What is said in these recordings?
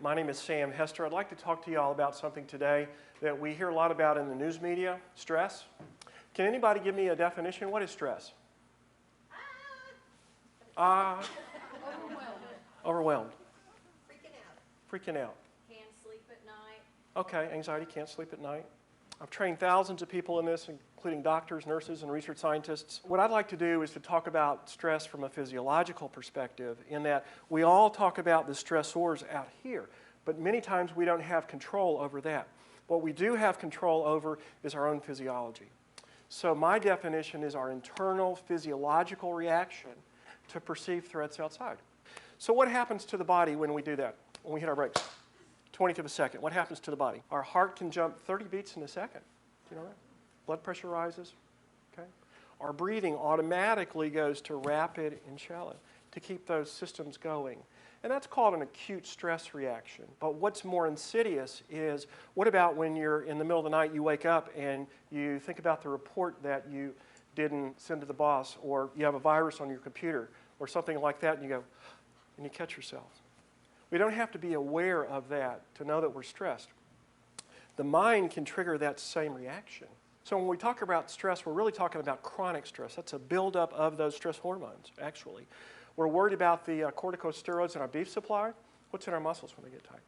My name is Sam Hester. I'd like to talk to you all about something today that we hear a lot about in the news media, stress. Can anybody give me a definition? What is stress? Overwhelmed. Overwhelmed. Freaking out. Freaking out. Can't sleep at night. Okay, anxiety, can't sleep at night. I've trained thousands of people in this, including doctors, nurses, and research scientists. What I'd like to do is to talk about stress from a physiological perspective, in that we all talk about the stressors out here, but many times we don't have control over that. What we do have control over is our own physiology. So my definition is our internal physiological reaction to perceived threats outside. So what happens to the body when we do that, when we hit our brakes? 20th of a second. What happens to the body? Our heart can jump 30 beats in a second. Do you know that? Blood pressure rises. Okay? Our breathing automatically goes to rapid and shallow to keep those systems going. And that's called an acute stress reaction. But what's more insidious is, what about when you're in the middle of the night, you wake up and you think about the report that you didn't send to the boss, or you have a virus on your computer, or something like that, and you go, and you catch yourself. We don't have to be aware of that to know that we're stressed. The mind can trigger that same reaction. So when we talk about stress, we're really talking about chronic stress. That's a buildup of those stress hormones, actually. We're worried about the corticosteroids in our beef supply. What's in our muscles when they get tight?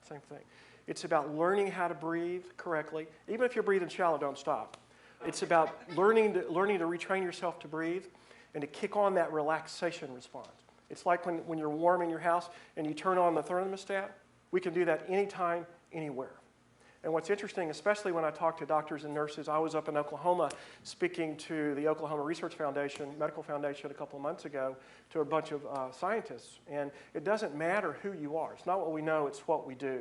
Same thing. It's about learning how to breathe correctly. Even if you're breathing shallow, don't stop. It's about learning to retrain yourself to breathe and to kick on that relaxation response. It's like when you're warm in your house and you turn on the thermostat. We can do that anytime, anywhere. And what's interesting, especially when I talk to doctors and nurses, I was up in Oklahoma speaking to the Oklahoma Research Foundation, Medical Foundation, a couple of months ago to a bunch of scientists. And it doesn't matter who you are. It's not what we know, it's what we do.